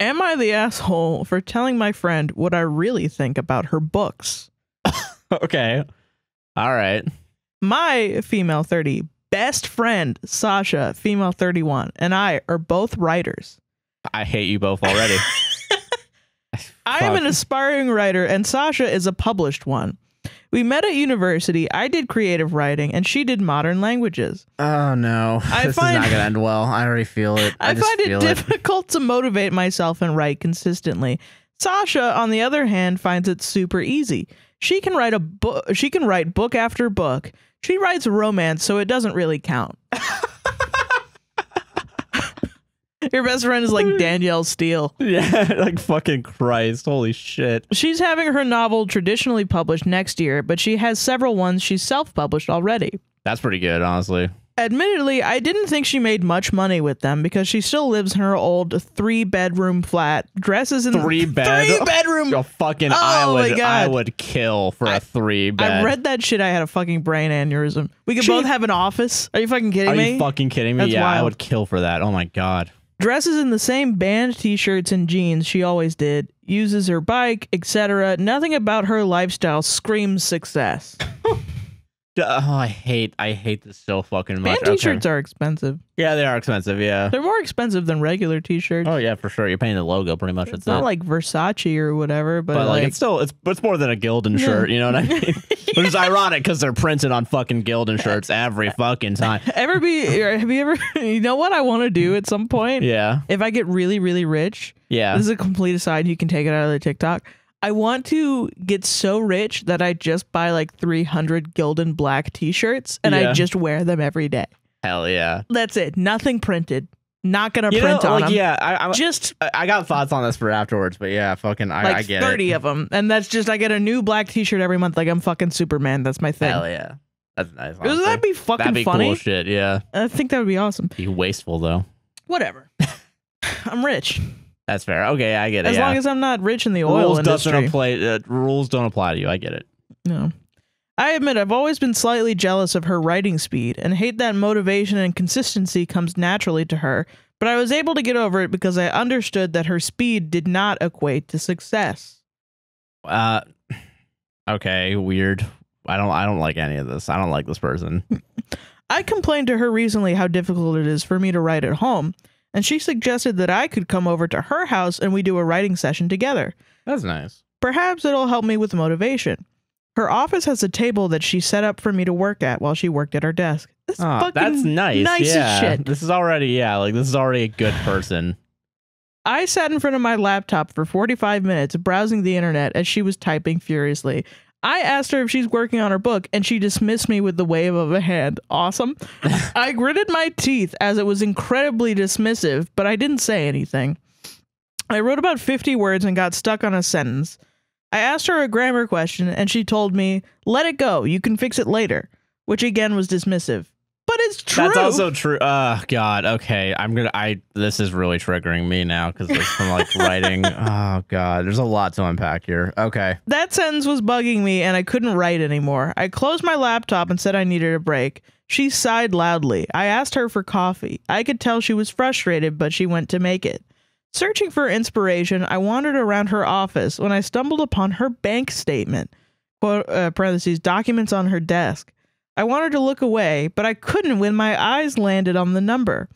Am I the asshole for telling my friend what I really think about her books? Okay. All right. My female 30 best friend, Sasha, female 31, and I are both writers. I hate you both already. I am an aspiring writer, and Sasha is a published one. We met at university. I did creative writing, and she did modern languages. Oh, no. This is not going to end well. I already feel it. I find it difficult to motivate myself and write consistently. Sasha, on the other hand, finds it super easy. She can write book after book. She writes romance, so it doesn't really count. Your best friend is like Danielle Steele. Yeah, like fucking Christ. Holy shit. She's having her novel traditionally published next year, but she has several ones she's self-published already. That's pretty good, honestly. Admittedly, I didn't think she made much money with them because she still lives in her old 3-bedroom flat, dresses in 3-bedroom. Oh, fucking, I would kill for a 3-bed. I read that shit. I had a fucking brain aneurysm. We could both have an office. Are you fucking kidding me? Are you fucking kidding me? That's yeah, wild. I would kill for that. Oh my God. Dresses in the same band t-shirts and jeans she always did, uses her bike, etc. Nothing about her lifestyle screams success. Oh, I hate this so fucking much. Band t-shirts are expensive. Yeah, they are expensive, yeah. They're more expensive than regular t-shirts. Oh yeah, for sure. You're paying the logo pretty much. It's not like Versace or whatever, but like it's still it's more than a Gildan shirt, you know what I mean? Which is ironic because they're printed on fucking Gildan shirts every fucking time. Have you ever you know what I want to do at some point? Yeah. If I get really, really rich. Yeah. This is a complete aside, you can take it out of the TikTok. I want to get so rich that I just buy like 300 Gildan black t-shirts and I just wear them every day. Hell yeah. That's it. Nothing printed. Not gonna print on them. Yeah, I got thoughts on this for afterwards, but yeah, fucking I get 30 of them. And that's just, I get a new black t-shirt every month like I'm fucking Superman. That's my thing. Hell yeah. That's nice. Doesn't that be fucking That'd be funny? Cool shit, yeah. I think that would be awesome. Be wasteful though. Whatever. I'm rich. That's fair. Okay, I get it. As long as I'm not rich in the oil industry. Rules don't apply to you. I get it. No. I admit I've always been slightly jealous of her writing speed and hate that motivation and consistency comes naturally to her, but I was able to get over it because I understood that her speed did not equate to success. Okay, weird. I don't like any of this. I don't like this person. I complained to her recently how difficult it is for me to write at home, and she suggested that I could come over to her house and we do a writing session together. That's nice. Perhaps it'll help me with motivation. Her office has a table that she set up for me to work at while she worked at her desk. That's nice. Nice as shit. This is already, this is already a good person. I sat in front of my laptop for 45 minutes browsing the internet as she was typing furiously. I asked her if she's working on her book, and she dismissed me with the wave of a hand. Awesome. I gritted my teeth as it was incredibly dismissive, but I didn't say anything. I wrote about 50 words and got stuck on a sentence. I asked her a grammar question, and she told me, "Let it go, you can fix it later," which again was dismissive. But it's true. That's also true. God. Okay. This is really triggering me now because it's from like writing. Oh God. There's a lot to unpack here. Okay. That sentence was bugging me and I couldn't write anymore. I closed my laptop and said I needed a break. She sighed loudly. I asked her for coffee. I could tell she was frustrated, but she went to make it. Searching for inspiration, I wandered around her office when I stumbled upon her bank statement, parentheses, documents on her desk. I wanted to look away, but I couldn't when my eyes landed on the number.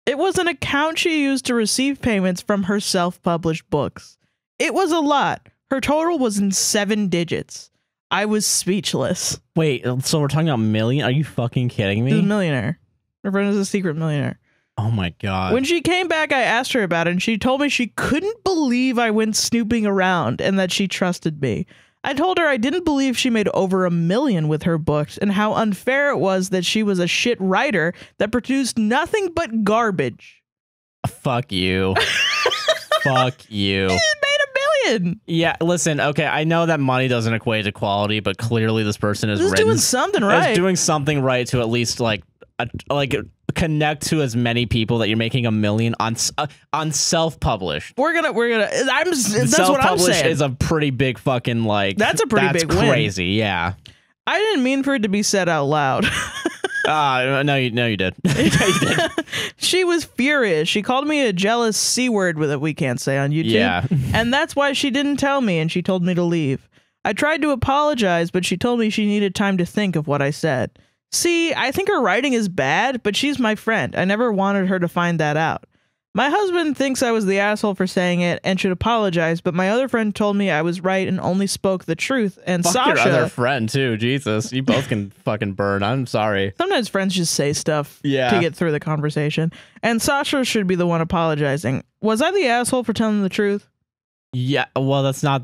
It was an account she used to receive payments from her self-published books. It was a lot. Her total was in 7 digits. I was speechless. Wait, so we're talking about million? Are you fucking kidding me? She's a millionaire. Her friend is a secret millionaire. Oh my God. When she came back, I asked her about it, and she told me she couldn't believe I went snooping around and that she trusted me. I told her I didn't believe she made over $1 million with her books and how unfair it was that she was a shit writer that produced nothing but garbage. Fuck you. Fuck you. She made $1 million. Yeah, listen, okay, I know that money doesn't equate to quality, but clearly this person is doing something right. Is doing something right to at least like connect to as many people that you're making $1 million on self-published. That's what I'm saying. Is a pretty big fucking that's a pretty big win. Crazy, yeah. I didn't mean for it to be said out loud. No, you did. You did. She was furious. She called me a jealous C word that we can't say on YouTube. Yeah. And that's why she didn't tell me, and she told me to leave. I tried to apologize, but she told me she needed time to think of what I said. See, I think her writing is bad, but she's my friend. I never wanted her to find that out. My husband thinks I was the asshole for saying it and should apologize, but my other friend told me I was right and only spoke the truth. And Fuck Sasha, your other friend too. Jesus, you both can fucking burn. I'm sorry. Sometimes friends just say stuff to Yeah. get through the conversation. And Sasha should be the one apologizing. Was I the asshole for telling the truth? Yeah. Well, that's not.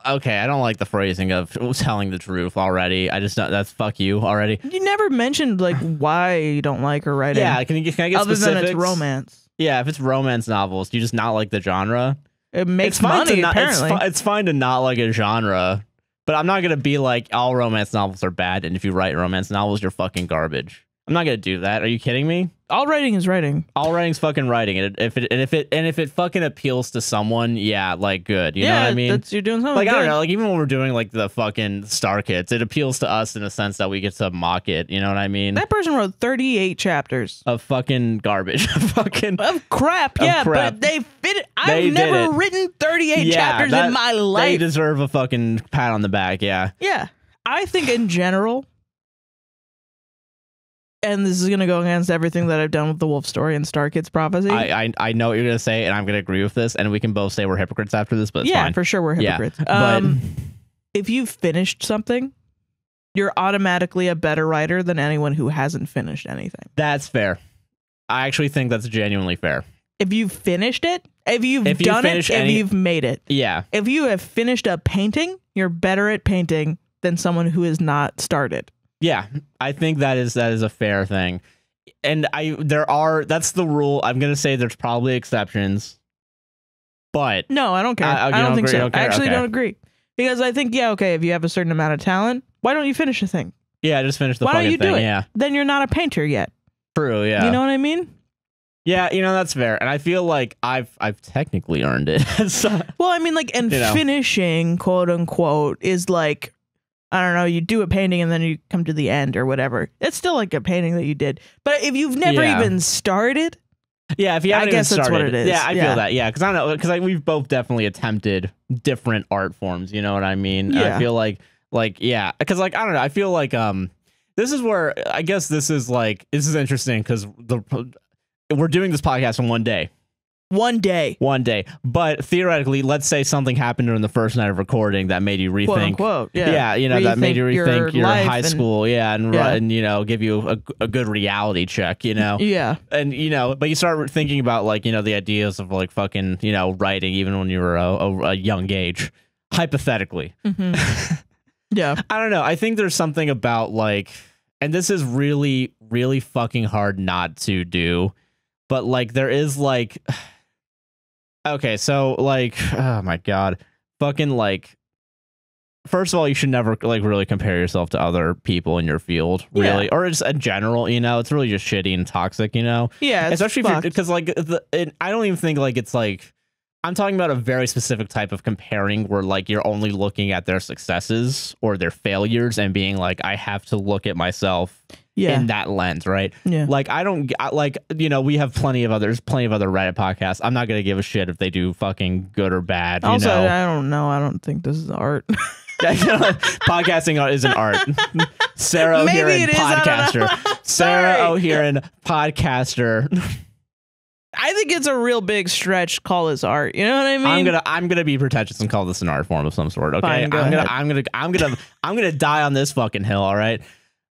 Okay, I don't like the phrasing of telling the truth already. I just that's fuck you already. You never mentioned like why you don't like her writing. Yeah, can I get other specifics? than it's romance. Yeah, if it's romance novels, do you just not like the genre? It makes It's fine money, to not, apparently. it's fine to not like a genre, but I'm not gonna be like all romance novels are bad, and if you write romance novels, you're fucking garbage. I'm not gonna do that. Are you kidding me? All writing is writing. All writing's fucking writing. And if it fucking appeals to someone, yeah, like good. You know what I mean? That's, you're doing something Like, good. I don't know, like even when we're doing like the fucking Star Kids, it appeals to us in a sense that we get to mock it. You know what I mean? That person wrote 38 chapters. Of fucking garbage. fucking Of crap, Of yeah, crap. but they fit it. They I've did never it. written 38 Yeah, chapters that- in my They life. deserve a fucking pat on the back, yeah. Yeah. I think in general, and this is going to go against everything that I've done with the Wolf Story and Star Kids Prophecy. I know what you're gonna say, and I'm gonna agree with this, and we can both say we're hypocrites after this, but it's yeah, fine. for sure we're Yeah, hypocrites. but- If you've finished something, you're automatically a better writer than anyone who hasn't finished anything. That's fair. I actually think that's genuinely fair. If you've finished it, if you've If you done it, finish if any- you've made it. Yeah. If you have finished a painting, you're better at painting than someone who has not started. Yeah, I think that is a fair thing. And that's the rule. I'm going to say there's probably exceptions. But No, I don't care. You I don't think agree? so. Okay, I actually okay. don't agree. Because I think, yeah, okay, if you have a certain amount of talent, why don't you finish a thing? yeah, just finish the Why don't fucking you thing. do it? Yeah. Then you're not a painter yet. True, yeah. You know what I mean? Yeah, that's fair. And I feel like I've technically earned it. So, Well, I mean, like, and You know. finishing, quote unquote, is like, I don't know, you do a painting and then you come to the end or whatever. It's still like a painting that you did. But if you've never Yeah. even started, yeah, if you haven't I guess even that's started, what it is. Yeah, I Yeah. feel that. Yeah, because I know because we've both definitely attempted different art forms. You know what I mean? And Yeah. I feel like yeah, because like I don't know. I feel like this is where I guess this is interesting because we're doing this podcast in one day. one day, But theoretically, let's say something happened during the first night of recording that made you rethink. quote unquote. Yeah. That made you rethink your life high and- school, and Yeah. give you a good reality check, Yeah. and but you start thinking about the ideas of fucking writing even when you were a young age, hypothetically. hmm Yeah. I don't know. I think there's something about and this is really, really fucking hard not to do, but there is okay, so oh my god, fucking first of all, you should never really compare yourself to other people in your field, really, or just in general. It's really just shitty and toxic, Yeah. It's especially fucked. because I don't even think it's I'm talking about a very specific type of comparing where you're only looking at their successes or their failures and being I have to look at myself Yeah. in that lens, right? Yeah. We have plenty of other Reddit podcasts. I'm not gonna give a shit if they do fucking good or bad. Also, I don't know. I don't think this is art. Podcasting is an art. Sarah Maybe O'Hearn, it is, I don't know. podcaster. Sarah Sorry. O'Hearn, podcaster. I think it's a real big stretch to call this art. You know what I mean? I'm gonna be pretentious and call this an art form of some sort. Okay, Fine, go ahead. I'm gonna die on this fucking hill. All right,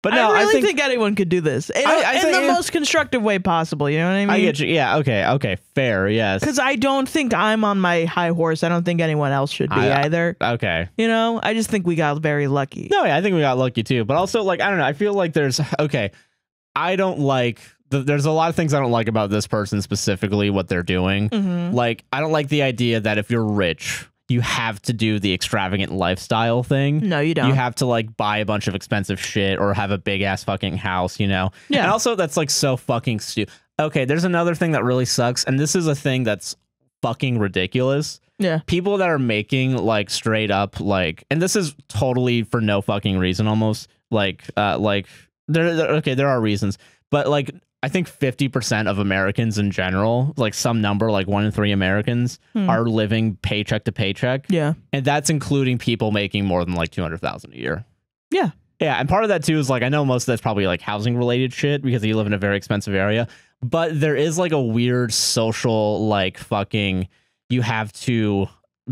but no, I really think anyone could do this in I think- the most constructive way possible. You know what I mean? I get you. Yeah. Okay. Fair. Yes. Because I don't think I'm on my high horse. I don't think anyone else should be either. Okay. I just think we got very lucky. No, yeah, I think we got lucky too. But also, I don't know. I feel like there's I don't like. There's a lot of things I don't like about this person specifically, what they're doing. Mhm. I don't like the idea that if you're rich, you have to do the extravagant lifestyle thing. No, you don't. You have to buy a bunch of expensive shit or have a big ass fucking house, Yeah. And also that's so fucking stupid. Okay, there's another thing that really sucks, and this is a thing that's fucking ridiculous. Yeah. People that are making straight up and this is totally for no fucking reason almost there are reasons, but like I think 50% of Americans in general, like some number, like 1 in 3 Americans are living paycheck to paycheck. Yeah. And that's including people making more than like 200,000 a year. Yeah. Yeah. And part of that too is like, I know most of that's probably like housing related shit because you live in a very expensive area, but there is like a weird social, like fucking, you have to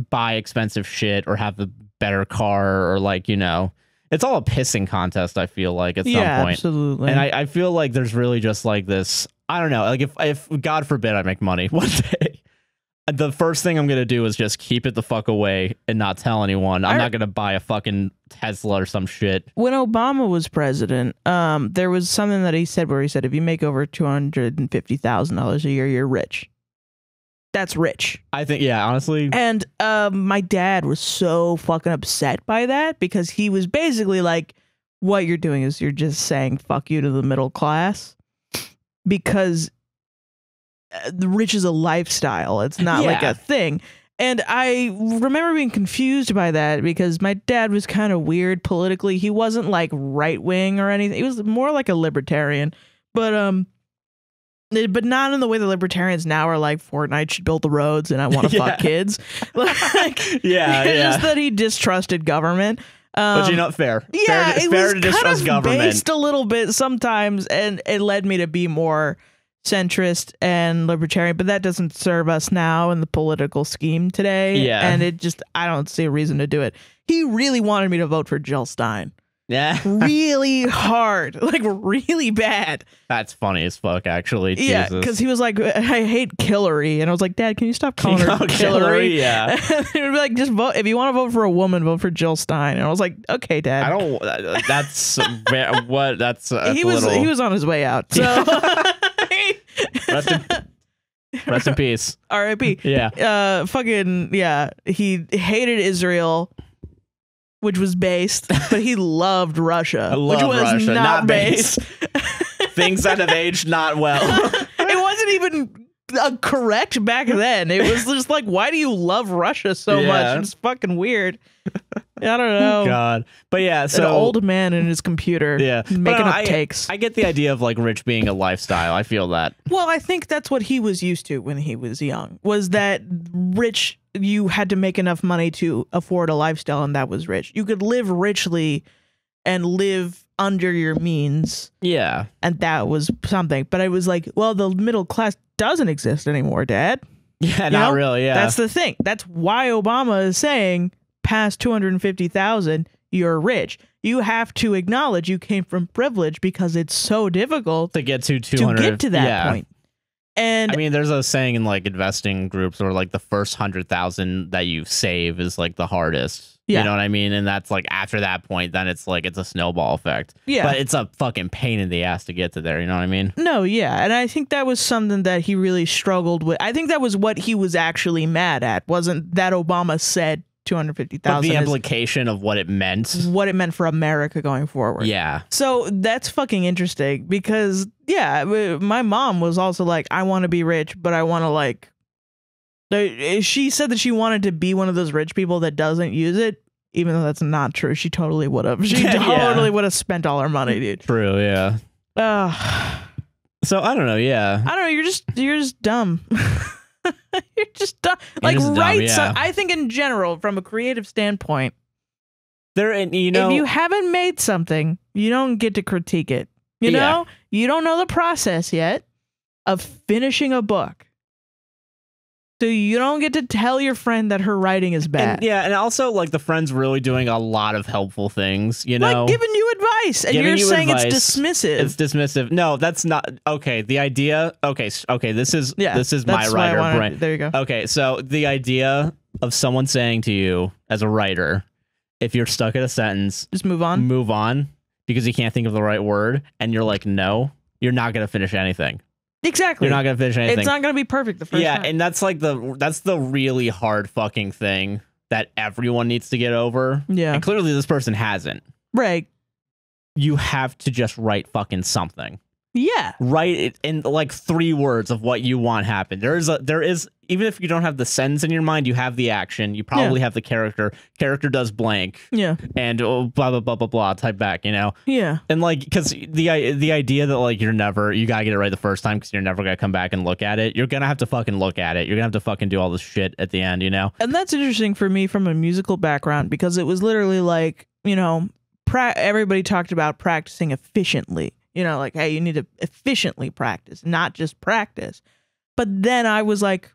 buy expensive shit or have a better car or like, you know, it's all a pissing contest, I feel like, at some point. Absolutely. And I feel like there's really just like this, I don't know, like if God forbid I make money one day, the first thing I'm going to do is just keep it the fuck away and not tell anyone. I'm not going to buy a fucking Tesla or some shit. When Obama was president, there was something that he said where he said, if you make over $250,000 a year, you're rich. That's rich. I think, yeah, honestly. And my dad was so fucking upset by that because he was basically like, what you're doing is you're just saying fuck you to the middle class because the rich is a lifestyle. It's not like a thing. And I remember being confused by that because my dad was kind of weird politically. He wasn't like right wing or anything. He was more like a libertarian, but not in the way the libertarians now are like Fortnite should build the roads and I want to fuck kids. Like, just that he distrusted government. But you know, fair. Yeah, fair, it fair was to distrust kind of government. based a little bit sometimes, and it led me to be more centrist and libertarian. But that doesn't serve us now in the political scheme today. Yeah, and it just I don't see a reason to do it. He really wanted me to vote for Jill Stein. Yeah, really hard, like really bad. That's funny as fuck, actually. Yeah, because he was like, "I hate Hillary," and I was like, "Dad, can you stop calling her Hillary?" Yeah, and he would be like, "Just vote if you want to vote for a woman, vote for Jill Stein." And I was like, "Okay, Dad." I don't. That's what. That's he was on his way out. So rest in peace. R.I.P. Yeah. Fucking yeah. He hated Israel, which was based, but he loved Russia, which was Russia, not based. Things that have aged not well. It wasn't even correct back then. It was just like, why do you love Russia so much? It's fucking weird. I don't know. God. But yeah, so an old man in his computer making up takes. I get the idea of like rich being a lifestyle. I feel that. Well, I think that's what he was used to when he was young, was that rich, you had to make enough money to afford a lifestyle, and that was rich. You could live richly and live under your means. Yeah. And that was something. But I was like, well, the middle class doesn't exist anymore, Dad. Yeah, not really, yeah. That's the thing. That's why Obama is saying past 250,000, you're rich. You have to acknowledge you came from privilege because it's so difficult to get to 200 to get to that point. And I mean, there's a saying in like investing groups where like the first 100,000 that you save is like the hardest. Yeah. You know what I mean? And that's like after that point, then it's like it's a snowball effect. Yeah. But it's a fucking pain in the ass to get to there. You know what I mean? No, yeah. And I think that was something that he really struggled with. I think that was what he was actually mad at. Wasn't that Obama said 250,000. But the implication of what it meant. What it meant for America going forward. Yeah. So that's fucking interesting because, yeah, my mom was also like, I want to be rich, but I want to like... She said that she wanted to be one of those rich people that doesn't use it, even though that's not true. She totally would have. She totally would have spent all her money, dude. True, yeah. So I don't know, yeah. I don't know. You're just dumb. You're just dumb. Like, right? Yeah. So I think in general, from a creative standpoint, if you haven't made something, you don't get to critique it. You know, you don't know the process yet of finishing a book. So you don't get to tell your friend that her writing is bad. And also, like, the friend's really doing a lot of helpful things, you know? Like giving you advice, and you're saying it's dismissive. It's dismissive. No, that's not... Okay, the idea... Okay, this is my writer brain. There you go. Okay, so the idea of someone saying to you, as a writer, if you're stuck at a sentence... Just move on. Move on, because you can't think of the right word, and you're like, no, you're not going to finish anything. Exactly. You're not gonna finish anything. It's not gonna be perfect the first time. Yeah, and that's like the really hard fucking thing that everyone needs to get over. Yeah. And clearly this person hasn't. Right. You have to just write fucking something. Yeah. Write it in like 3 words of what you want happen. There is even if you don't have the sentence in your mind, you have the action. You probably have the character. Character does blank. Yeah. And blah blah blah blah blah. Type back, you know. Yeah. And like, because the idea that like you gotta get it right the first time because you're never gonna come back and look at it. You're gonna have to fucking look at it. You're gonna have to fucking do all this shit at the end, you know. And that's interesting for me from a musical background because it was literally like, you know, everybody talked about practicing efficiently. You know, like, hey, you need to efficiently practice, not just practice. But then I was like,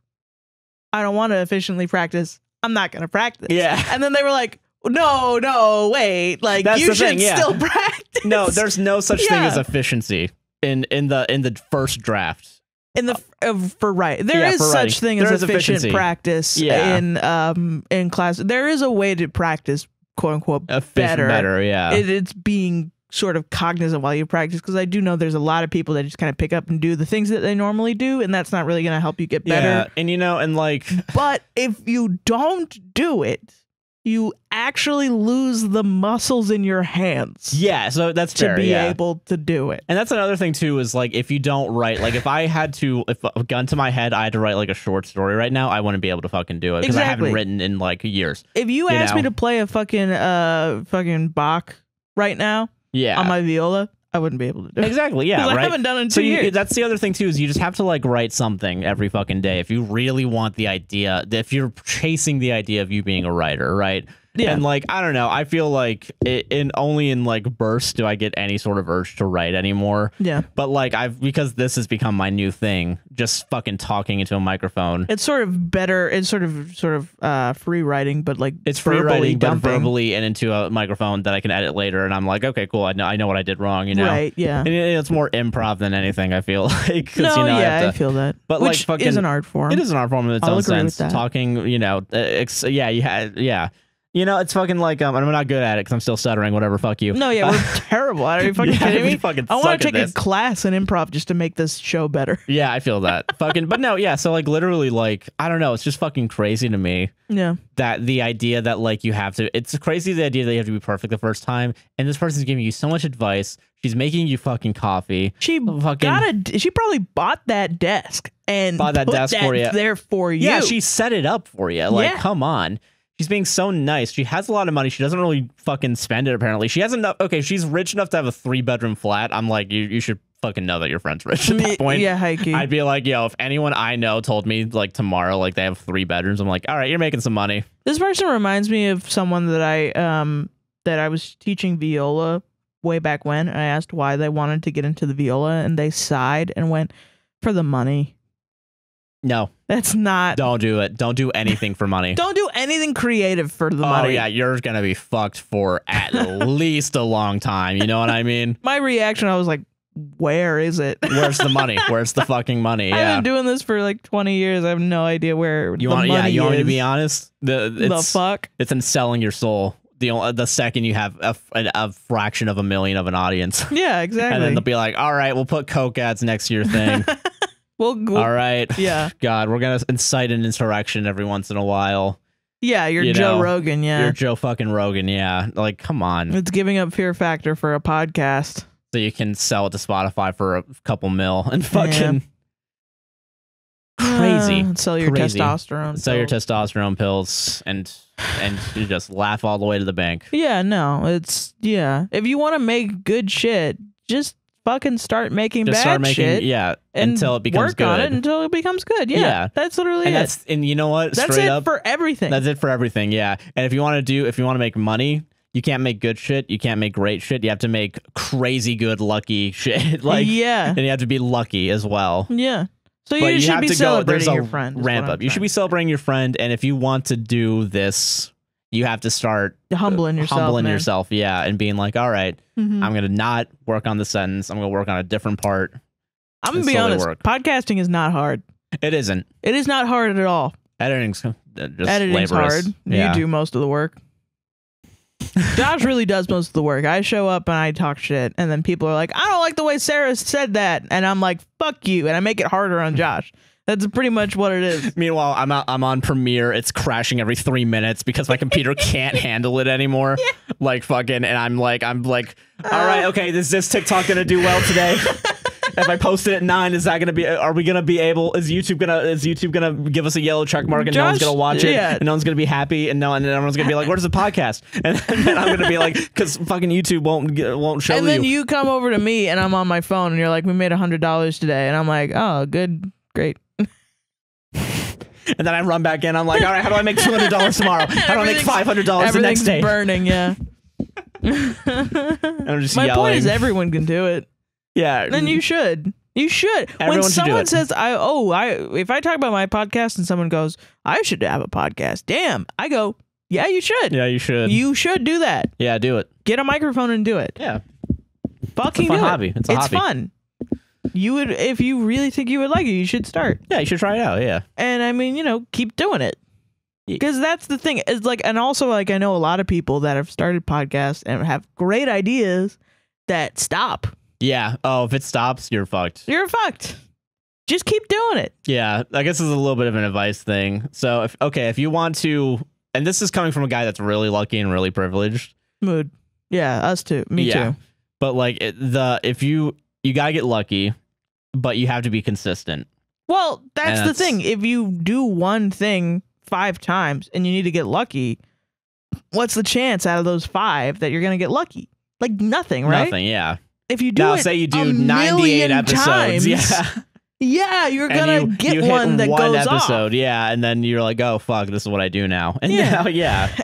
I don't want to efficiently practice. I'm not going to practice. Yeah. And then they were like, no, wait. Like, that's you should still practice. No, there's no such thing as efficiency in the first draft. In the there is such thing as efficient practice in class. There is a way to practice, quote unquote, better. Yeah, it's being sort of cognizant while you practice, because I do know there's a lot of people that just kind of pick up and do the things that they normally do, and that's not really going to help you get better. Yeah, and you know, and like, but if you don't do it, you actually lose the muscles in your hands. Yeah, so that's fair, to be able to do it. And that's another thing too, is like, if you don't write, like if a gun to my head, I had to write like a short story right now, I wouldn't be able to fucking do it because I haven't written in like years. If you asked me to play a fucking Bach right now, on my viola, I wouldn't be able to do it. Exactly, yeah, right? I haven't done it in 2 years. That's the other thing too, is you just have to like write something every fucking day if you really want the idea, if you're chasing the idea of you being a writer, right? Yeah. And like, I don't know, I feel like only in like bursts do I get any sort of urge to write anymore. Yeah. But like because this has become my new thing, just fucking talking into a microphone. It's sort of better. It's sort of free writing, but like it's free writing, but verbally and into a microphone that I can edit later. And I'm like, okay, cool. I know what I did wrong. You know, right? Yeah. And it's more improv than anything, I feel like. No, you know, I feel that. But which like, is an art form. It is an art form in its own sense. Talking, you know, yeah. You know, it's fucking like, I'm not good at it because I'm still stuttering, whatever, fuck you. No, yeah, we're terrible. Are you fucking kidding me? I want to take a class in improv just to make this show better. Yeah, I feel that. But no, yeah, so like literally like, I don't know, it's just fucking crazy to me. Yeah. That the idea that like you have to, it's crazy the idea that you have to be perfect the first time, and this person's giving you so much advice. She's making you fucking coffee. She probably bought that desk and bought that desk for you. There for you. Yeah, she set it up for you. Like, come on. She's being so nice. She has a lot of money. She doesn't really fucking spend it, apparently. She has enough. Okay, she's rich enough to have a 3-bedroom flat. I'm like, you should fucking know that your friend's rich at that point. Yeah, hikey. I'd be like, yo, if anyone I know told me like tomorrow, like they have 3 bedrooms, I'm like, all right, you're making some money. This person reminds me of someone that I was teaching viola way back when. I asked why they wanted to get into the viola, and they sighed and went, for the money. No. That's not. Don't do it. Don't do anything for money. Don't do anything creative for the money. Oh, yeah. You're going to be fucked for at least a long time. You know what I mean? My reaction, I was like, where is it? Where's the money? Where's the fucking money? Yeah. I've been doing this for like 20 years. I have no idea where the money is. Yeah, you want me to be honest? The fuck? It's in selling your soul. The second you have a fraction of a million of an audience. Yeah, exactly. And then they'll be like, all right, we'll put Coke ads next to your thing. All right. Yeah. God, we're going to incite an insurrection every once in a while. Yeah, you're Joe Rogan, yeah. You're Joe fucking Rogan, yeah. Like, come on. It's giving up Fear Factor for a podcast. So you can sell it to Spotify for a couple mil and fucking... Crazy. Sell your testosterone. Sell your testosterone pills and you just laugh all the way to the bank. Yeah, no, it's... Yeah. If you want to make good shit, just... fucking start making bad shit. Yeah, until it becomes good. Work on it until it becomes good. Yeah, that's literally it. And you know what? That's it for everything. That's it for everything. Yeah. And if you want to make money, you can't make good shit. You can't make great shit. You have to make crazy good, lucky shit. Like, yeah. And you have to be lucky as well. Yeah. So you should be celebrating your friend. Ramp up. You should be celebrating your friend. And if you want to do this, you have to start humbling yourself, yeah, and being like, all right, I'm going to not work on the sentence. I'm going to work on a different part. I'm going to be honest. Podcasting is not hard. It isn't. It is not hard at all. Editing's laborious. Hard. Yeah. You do most of the work. Josh really does most of the work. I show up and I talk shit, and then people are like, I don't like the way Sarah said that. And I'm like, fuck you. And I make it harder on Josh. That's pretty much what it is. Meanwhile, I'm on Premiere. It's crashing every 3 minutes because my computer can't handle it anymore. Yeah. Like fucking, and I'm like, all right, okay, is this TikTok gonna do well today? If I post it at 9, is that gonna be? Are we gonna be able? Is YouTube gonna give us a yellow check mark and no one's gonna watch it and no one's gonna be happy and then everyone's gonna be like, "Where's the podcast?" And then I'm gonna be like, "Because fucking YouTube won't show you." And then you come over to me and I'm on my phone and you're like, "We made $100 today," and I'm like, "Oh, good, great." And then I run back in. I'm like, "All right, how do I make $200 tomorrow? How do I make $500 the next day?" Burning, yeah. My point is, everyone can do it. Yeah. Then you should. You should. When someone says, if I talk about my podcast and someone goes, "I should have a podcast," damn, I go, "Yeah, you should. Yeah, you should. You should do that. Yeah, do it. Get a microphone and do it. Yeah. Fucking do it. Hobby. It's a hobby. It's fun. You would, if you really think you would like it, you should start. Yeah, you should try it out. Yeah. And I mean, keep doing it. Because that's the thing. It's like, and also like, I know a lot of people that have started podcasts and have great ideas that stop. Yeah. Oh, if it stops, you're fucked. You're fucked. Just keep doing it. Yeah. I guess this is a little bit of an advice thing. So if you want to, and this is coming from a guy that's really lucky and really privileged. Mood. Yeah. Us too. Me too. But like if you gotta get lucky, but you have to be consistent. Well, that's the thing. If you do one thing 5 times and you need to get lucky, what's the chance out of those 5 that you're gonna get lucky? Like nothing, right? Nothing, yeah. If you do now, it say you do 98 episodes, times, yeah, you're gonna get one that goes episode, off. yeah, and then you're like, oh fuck, this is what I do now, and now,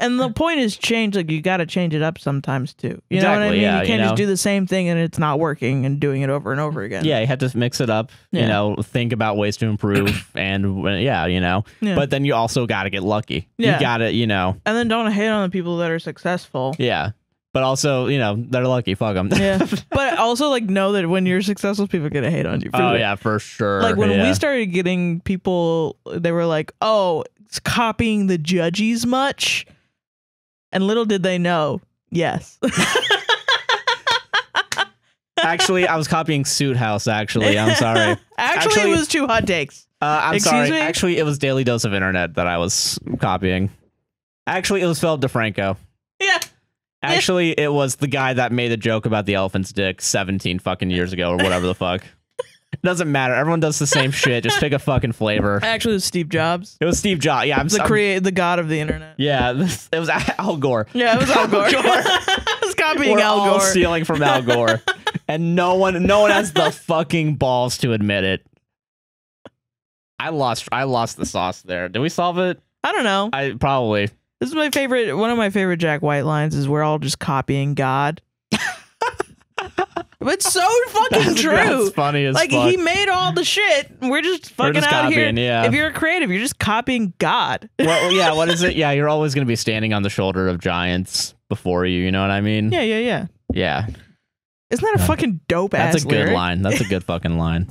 And the point is change. Like you got to change it up sometimes too. You know what I mean? Yeah, you can't just do the same thing and it's not working and doing it over and over again. Yeah, you have to mix it up. Yeah. Think about ways to improve, and But then you also got to get lucky. Yeah. You got to, And then don't hate on the people that are successful. Yeah. But also, they're lucky. Fuck them. Yeah. But also, like, know that when you're successful, people are going to hate on you. Yeah, for sure. Like, when we started getting people, they were like, "Oh, it's copying the judges much." And little did they know, yes. Actually, I was copying Suit House, actually. I'm sorry. Actually, it was 2 hot takes. I'm sorry. Me? Actually, it was Daily Dose of Internet that I was copying. Actually, it was Philip DeFranco. Yeah. Actually, it was the guy that made the joke about the elephant's dick 17 fucking years ago or whatever the fuck. It doesn't matter. Everyone does the same shit. Just pick a fucking flavor. Actually, it was Steve Jobs. It was Steve Jobs. Yeah, the god of the internet. Yeah, it was Al Gore. Yeah, it was Al Gore. I was copying Al Gore. We're all stealing from Al Gore, and no one has the fucking balls to admit it. I lost the sauce there. Did we solve it? I don't know. I probably. This is my favorite. One of my favorite Jack White lines is we're all just copying God. It's so fucking true. That's funny as fuck. He made all the shit. We're just fucking out copying, here. Yeah. If you're a creative, you're just copying God. Well, yeah. What is it? Yeah, you're always going to be standing on the shoulder of giants before you. You know what I mean? Yeah. Yeah. Isn't that a fucking dope ass That's a good lyric? line. That's a good fucking line.